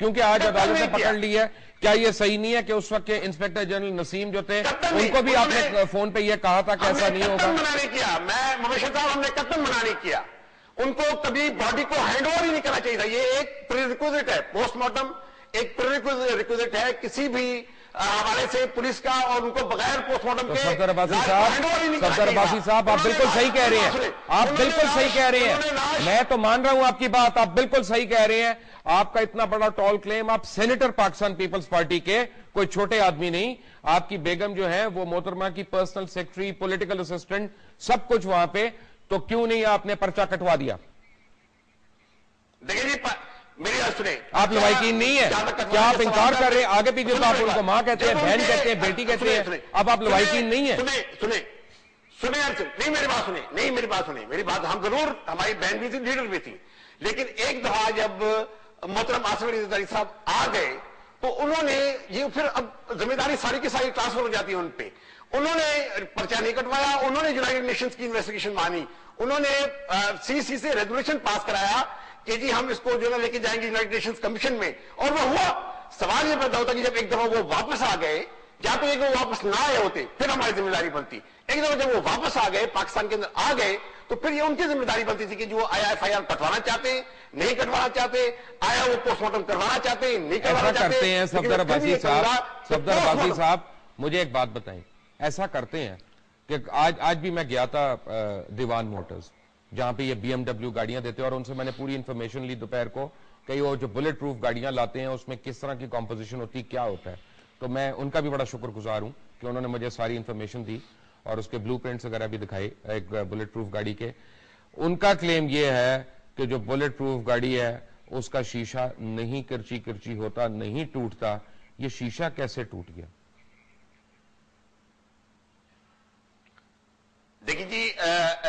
کیونکہ آج عدالت نے پکڑ لی ہے. کیا یہ صحیح نہیں ہے کہ اس وقت کے انسپیکٹر جنرل نسیم جو تھے ان کو بھی آپ نے فون پہ یہ کہا تھا کہ ایسا نہیں ہوگا؟ منع نہیں کیا. میں مبشر صاحب ہم نے قطعاً منع نہیں کیا. ان کو کبھی باڈی کو ہینڈ اوور ہی نہیں کرنا چاہیے تھا. یہ ایک پری ریکوزٹ ہے, پوسٹ مارٹم ایک پری ریکوزٹ ہے کسی بھی حوالے سے پولیس کا, اور ان کو بغیر پوسٹ مارٹم کے. صفدر عباسی صاحب آپ بالکل صحیح کہہ رہے ہیں, آپ بالکل صحیح کہہ رہے ہیں, میں تو مان رہا ہوں آپ کی بات, آپ بالکل صحیح کہہ رہے ہیں. آپ کا اتنا بڑا ٹال کلیم, آپ سینیٹر پاکستان پیپلز پارٹی کے, کوئی چھوٹے آدمی نہیں. آپ کی بیگم جو ہے وہ محترمہ کی پرسنل سیکرٹری, پولیٹیکل اسسٹنٹ, سب کچھ وہاں پہ, تو کیوں نہیں آپ نے پرچہ کٹوا دیا؟ دیکھیں جی میری بات سنیں, آپ لوائقین نہیں ہے کیا؟ آپ انکار کر رہے ہیں, آگے پیچھے تو آپ ان کو ماں کہتے ہیں, بہن کہتے ہیں, بیٹی کہتے ہیں, اب آپ لوائقین نہیں ہے. سنیں نہیں میری بات سنیں, نہیں میری بات سنیں, میری بات, ہم ضرور, ہماری بہن بھی تھی, لیڈر بھی تھی, لیکن ایک دفعہ جب محترم آصف علی زرداری صاحب آ گئے تو انہوں نے یہ پھر اب ذمہ داری ساری کی ساری ٹرانسفر ہو جاتی ہے ان پہ. انہوں نے پرچہ نہیں کٹوایا, انہوں نے یونائیٹڈ نیشنز کی انویسٹیگیشن مانی, انہوں نے سی سے ریزولوشن پاس کرایا کہ جی ہم اس کو جو ہے لے کے جائیں گے یونائیٹڈ نیشنز کمیشن میں, اور وہ ہوا. سوال یہ پیدا ہوتا کہ جب ایک دفعہ وہ واپس آ گئے, یا تو ایک وہ واپس نہ آئے ہوتے پھر ہماری ذمہ داری بنتی, ایک دفعہ جب وہ واپس آ گئے, پاکستان کے اندر آ گئے, تو پھر یہ ان کی ذمہ داری بنتی تھی کہ جو آیا ایف آئی آر کٹوانا چاہتے ہیں, نہیں کٹوانا چاہتے, آیا وہ پوسٹ مارٹم کروانا چاہتے ہیں, نہیں کروانا چاہتے. کرتے ہیں صفدر عباسی صاحب, مجھے ایک بات بتائیں, ایسا کرتے ہیں کہ آج بھی میں گیا تھا دیوان موٹرز جہاں پہ یہ بی ایم ڈبلیو گاڑیاں دیتے ہیں, اور ان سے میں نے پوری انفارمیشن لی دوپہر کو کہ وہ جو بلٹ پروف گاڑیاں لاتے ہیں اس میں کس طرح کی کمپوزیشن ہوتی ہے, کیا ہوتا ہے. تو میں ان کا بھی بڑا شکر گزار ہوں کہ انہوں نے مجھے ساری انفارمیشن دی اور اس کے بلو پرنٹس وغیرہ بھی دکھائے ایک بلٹ پروف گاڑی کے. ان کا کلیم یہ ہے کہ جو بلٹ پروف گاڑی ہے اس کا شیشہ نہیں کرچی ہوتا, نہیں ٹوٹتا. یہ شیشہ کیسے ٹوٹ گیا؟ دیکھیں جی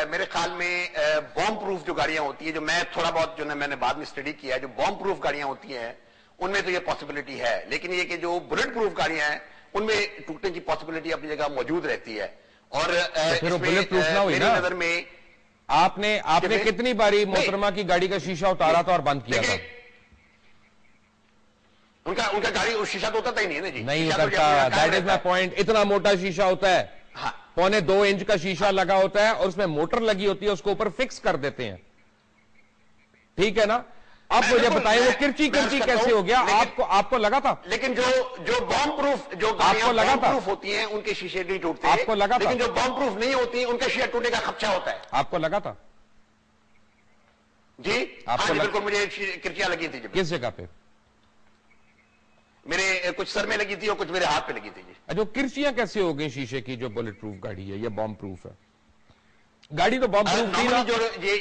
میرے خیال میں بوم پروف جو گاڑیاں ہوتی ہیں, جو میں تھوڑا بہت جو میں نے بعد میں اسٹڈی کیا ہے, جو بوم پروف گاڑیاں ہوتی ہیں ان میں تو یہ پاسبلٹی ہے, لیکن یہ کہ جو بلٹ پروف گاڑیاں ہیں ان میں ٹوٹنے کی پاسبلٹی اپنی جگہ موجود رہتی ہے. اور میری نظر میں آپ نے کتنی باری محترمہ کی گاڑی کا شیشہ اتارا تھا اور بند کیا تھا؟ ان کا گاڑی شیشہ تو اترتا ہی نہیں ہے نا جی, نہیں اترتا. That is my point. اتنا موٹا شیشہ ہوتا ہے, 1.25 انچ کا شیشہ لگا ہوتا ہے, اور اس میں موٹر لگی ہوتی ہے, اس کو اوپر فکس کر دیتے ہیں, ٹھیک ہے نا. اب مجھے بتائیں وہ کرچی کیسے ہو گیا؟ آپ کو لگا تھا؟ لیکن جو بام پروف جو گاڑیاں بام پروف ہوتی ہیں ان کے شیشے نہیں ٹوٹتے, آپ کو لگا تھا؟ لیکن جو بام پروف نہیں ہوتی ان کے شیشے ٹوٹنے کا خدشہ ہوتا ہے. آپ کو لگا تھا؟ جی ہاں بالکل, مجھے کرچیاں لگی تھی. کس جگہ پہ؟ میرے کچھ سر میں لگی تھی اور کچھ میرے ہاتھ پہ لگی تھی. جی جو کرچیاں کیسے ہو گئی شیشے کی جو بلٹ پروف گاڑی ہے, یہ بام پروف ہے گاڑی؟ تو بام پروف تھی نا,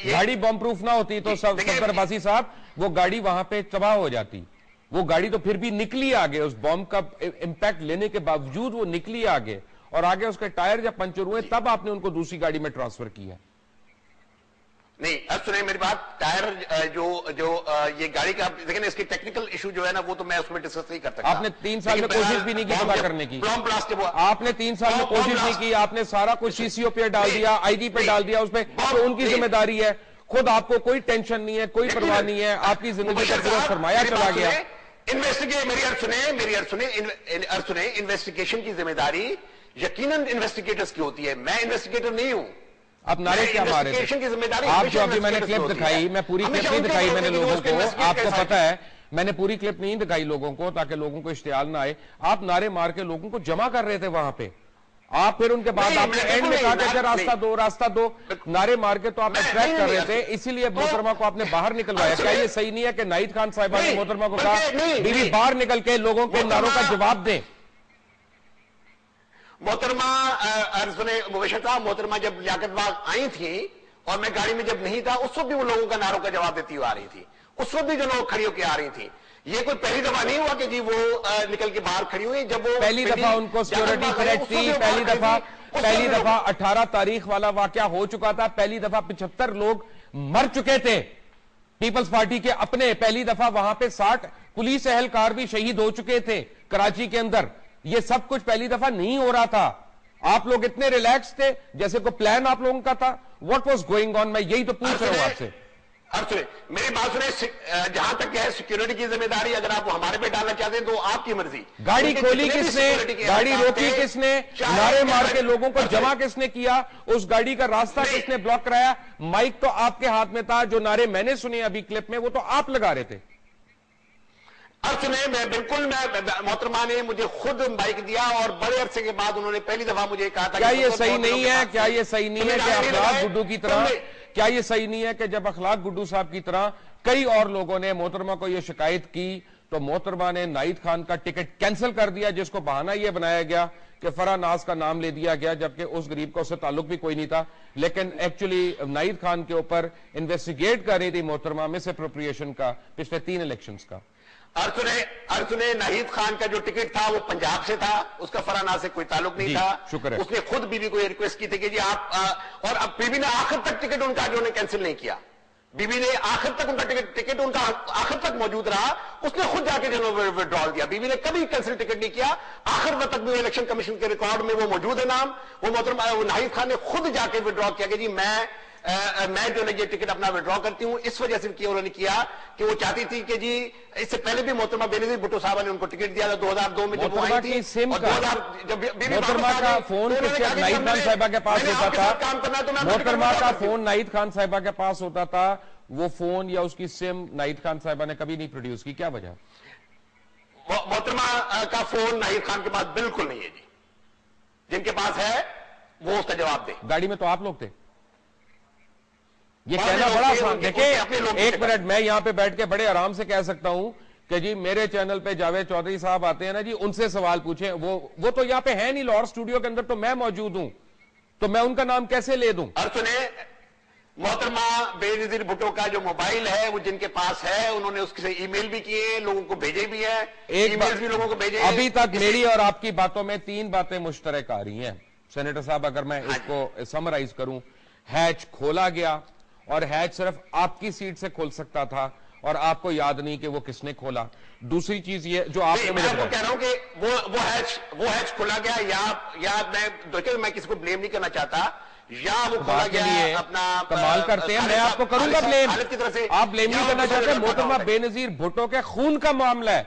گاڑی بام پروف نہ ہوتی تو صفدر عباسی صاحب وہ گاڑی وہاں پہ تباہ ہو جاتی. وہ گاڑی تو پھر بھی نکلی آگے, اس بام کا امپیکٹ لینے کے باوجود وہ نکلی آگے, اور آگے اس کے ٹائر جب پنچر ہوئے تب آپ نے ان کو دوسری گاڑی میں ٹرانسفر کیا. نہیں اب سنیں میری بات, ٹائر جو یہ گاڑی کا دیکھیں اس کی ٹیکنیکل ایشو جو ہے نا وہ تو میں اس میں ڈسکس نہیں کر سکتا. آپ نے 3 سال میں کوشش بھی نہیں کی پتا کرنے کی. آپ نے 3 سال میں کوشش نہیں کی, آپ نے سارا کچھ سی سی او پہ ڈال دیا, آئی ڈی پہ ڈال دیا, اس پہ تو ان کی ذمہ داری ہے. خود آپ کو کوئی ٹینشن نہیں ہے, کوئی پرواہ نہیں ہے, آپ کی زندگی کا پورا سرمایہ چلا گیا. میری عرض سنیں, انویسٹیگیشن کی ذمہ داری یقیناً انویسٹیگیٹرز کی ہوتی ہے, میں انویسٹیگیٹر نہیں ہوں. آپ نعرے کیا مارے تھے؟ آپ جو ابھی میں نے کلپ دکھائی, میں پوری کلپ نہیں دکھائی میں نے لوگوں کو, آپ کو پتا ہے میں نے پوری کلپ نہیں دکھائی لوگوں کو تاکہ لوگوں کو اشتعال نہ آئے. آپ نعرے مار کے لوگوں کو جمع کر رہے تھے وہاں پہ. آپ پھر ان کے بعد آپ نے اینڈ میں کہا کہ راستہ دو نعرے مار کے تو آپ اٹریکٹ کر رہے تھے, اسی لیے محترمہ کو آپ نے باہر نکلوایا. کیا یہ صحیح نہیں ہے کہ ناہید خان صاحبہ نے محترمہ کو کہا بیوی باہر نکل کے لوگوں کے نعروں کا جواب دیں؟ محترمہ جب لیاقت باغ آئی تھی اور میں گاڑی میں جب نہیں تھا اس وقت بھی وہ لوگوں کا نعروں کا جواب دیتی ہوئی آ رہی تھی, اس وقت بھی جو لوگ کھڑی ہو کے آ رہی تھی. یہ کوئی پہلی دفعہ نہیں ہوا کہ جی وہ نکل کے باہر کھڑی ہوئی. جب وہ پہلی دفعہ ان کو سیکورٹی تھریٹ تھی, پہلی دفعہ 18 تاریخ والا واقعہ ہو چکا تھا, پہلی دفعہ 75 لوگ مر چکے تھے پیپلز پارٹی کے اپنے, پہلی دفعہ وہاں پہ 60 پولیس اہلکار بھی شہید ہو چکے تھے کراچی کے اندر. یہ سب کچھ پہلی دفعہ نہیں ہو رہا تھا. آپ لوگ اتنے ریلیکس تھے جیسے کوئی پلان آپ لوگوں کا تھا. What was going on? میں یہی تو پوچھ رہا ہوں آپ سے. اب سنیں میری بات سنیں، جہاں تک ہے سیکیورٹی کی ذمہ داری اگر آپ ہمارے پہ ڈالنا چاہتے ہیں تو آپ کی مرضی. گاڑی کھولی کس نے، گاڑی روکی کس نے، نعرے مار کے لوگوں کو جمع کس نے کیا، اس گاڑی کا راستہ کس نے بلاک کرایا؟ مائک تو آپ کے ہاتھ میں تھا، جو نعرے میں نے سنے ابھی کلپ میں وہ تو آپ لگا رہے تھے. ارس نے میں بالکل محترمہ نے مجھے خود مائک دیا اور بڑے عرصے کے بعد انہوں نے پہلی دفعہ مجھے کہا تھا کیا یہ صحیح نہیں ہے، کیا یہ صحیح نہیں ہے کہ اخلاق گڈو کی طرح، کیا یہ صحیح نہیں ہے کہ جب اخلاق گڈو صاحب کی طرح کئی اور لوگوں نے محترمہ کو یہ شکایت کی تو محترمہ نے ناہید خان کا ٹکٹ کینسل کر دیا، جس کو بہانہ یہ بنایا گیا کہ فرح ناز کا نام لے دیا گیا جبکہ اس غریب کا اس سے تعلق بھی کوئی نہیں تھا، لیکن ایکچولی ناہید خان کے اوپر انویسٹیگیٹ کر رہی تھی محترمہ مس اپروپریشن کا پچھلے 3 الیکشنز کا. ارس نے ناہید خان کا جو ٹکٹ تھا وہ پنجاب سے تھا، اس کا فرح ناز سے کوئی تعلق نہیں تھا. شکر ہے. اس نے خود بی بی کو یہ ریکویسٹ کی تھی کہ جی آپ، اور اب بی بی نے آخر تک ٹکٹ ان کا جو نے کینسل نہیں کیا. بی بی نے آخر تک ان کا ٹکٹ ان کا آخر تک موجود رہا، اس نے خود جا کے جو وڈرال دیا. بی بی نے کبھی کینسل ٹکٹ نہیں کیا، آخر وقت تک بھی الیکشن کمیشن کے ریکارڈ میں وہ موجود ہے نام. وہ محترمہ ناہید خان نے خود جا کے وڈرا کیا کہ جی میں جو ہے یہ ٹکٹ اپنا وڈرا کرتی ہوں. اس وجہ سے انہوں نے کیا کہ وہ چاہتی تھی کہ جی اس سے پہلے بھی محترمہ بینظیر بھٹو صاحبہ نے ان کو ٹکٹ دیا تھا 2002 میں جب وہ آئی تھی. محترمہ کا فون ناہید خان صاحبہ کے پاس ہوتا تھا، محترمہ کا فون ناہید خان صاحبہ کے پاس ہوتا تھا، وہ فون یا اس کی سم ناہید خان صاحبہ نے کبھی نہیں پروڈیوس کی. کیا وجہ؟ محترمہ کا فون ناہید خان کے پاس بالکل نہیں ہے جی. جن کے پاس ہے وہ اس کا جواب دے. گاڑی میں تو آپ لوگ تھے. یہ کہنا بڑا آسان. دیکھیں ایک منٹ، میں یہاں پہ بیٹھ کے بڑے آرام سے کہہ سکتا ہوں کہ جی میرے چینل پہ جاوید چودھری صاحب آتے ہیں نا جی، ان سے سوال پوچھیں. وہ تو یہاں پہ ہے نہیں، لاہور اسٹوڈیو کے اندر تو میں موجود ہوں، تو میں ان کا نام کیسے لے دوں؟ اور سنیں محترمہ بینظیر بھٹو کا جو موبائل ہے وہ جن کے پاس ہے، انہوں نے اس سے ای میل بھی کیے، لوگوں کو بھیجے بھی ہیں، ای میل بھی لوگوں کو بھیجے. ابھی تک میری اور آپ کی باتوں میں 3 باتیں مشترک آ رہی ہیں سینیٹر صاحب. اگر میں اس کو سمرائز کروں، ہیچ کھولا گیا اور ہیچ صرف آپ کی سیٹ سے کھول سکتا تھا اور آپ کو یاد نہیں کہ وہ کس نے کھولا. دوسری چیز یہ جو آپ نے میں کہہ رہا ہوں کہ وہ ہیچ کھولا گیا یا میں کسی کو بلیم نہیں کرنا چاہتا، یا وہ کھولا گیا اپنا کمال کرتے ہیں. میں آپ کو کروں گا بلیم، آپ بلیم نہیں کرنا چاہتے. محترمہ بینظیر بھٹو کے خون کا معاملہ ہے،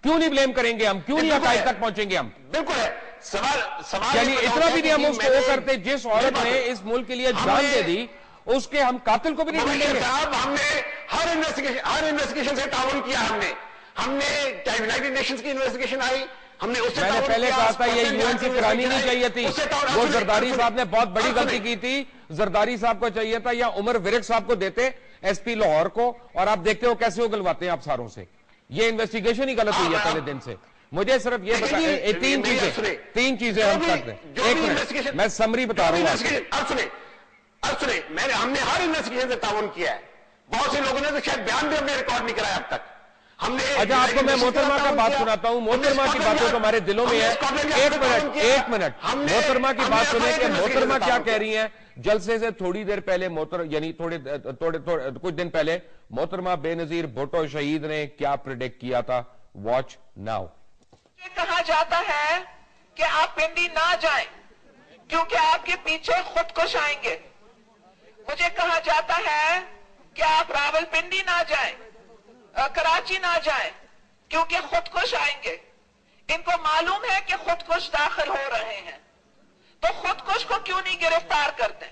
کیوں نہیں بلیم کریں گے ہم؟ کیوں نہیں عقائد تک پہنچیں گے ہم؟ بالکل ہے. سوال یعنی اتنا بھی نہیں ہم اس کو وہ کرتے جس عورت نے اس ملک کے لیے جان دے دی، اس کے ہم قاتل کو بھی نہیں ڈھونڈیں گے. ہم نے ہر انویسٹیگیشن سے تعاون کیا. ہم نے یونائیٹڈ نیشنز کی انویسٹیگیشن آئی، ہم نے اس سے میں نے پہلے کہا تھا یہ UN سے کرانی نہیں چاہیے تھی. وہ زرداری صاحب نے بہت بڑی غلطی کی تھی. زرداری صاحب کو چاہیے تھا یا عمر ورک صاحب کو دیتے ایس پی لاہور کو، اور آپ دیکھتے ہو کیسے اگلواتے ہیں آپ ساروں سے. یہ انویسٹیگیشن ہی غلط ہوئی ہے پہلے دن سے. مجھے صرف یہ بتائیں 3 چیزیں ہم کرتے ہیں. ایک منٹ میں سمری بتا رہا ہوں. ہم نے ہر انویسٹیگیشن سے تعاون کیا ہے. بہت سے لوگوں نے تو شاید بیان بھی ہم نے ریکارڈ نہیں کرایا اب تک. ہم نے اچھا آپ کو میں محترمہ کا بات سناتا ہوں. محترمہ کی باتیں تو ہمارے دلوں میں ہے. ایک منٹ محترمہ کی بات سنیں کہ محترمہ کیا کہہ رہی ہیں. جلسے سے تھوڑی دیر پہلے یعنی کچھ دن پہلے محترمہ بینظیر بھٹو شہید نے کیا پریڈکٹ کیا تھا. Watch now. کہا جاتا ہے کہ آپ پنڈی نہ جائیں کیونکہ آپ کے پیچھے خودکش آئیں گے. مجھے کہا جاتا ہے کہ آپ راول پنڈی نہ جائیں، کراچی نہ جائیں کیونکہ خودکش آئیں گے. ان کو معلوم ہے کہ خودکش داخل ہو رہے ہیں، تو خودکش کو کیوں نہیں گرفتار کرتے؟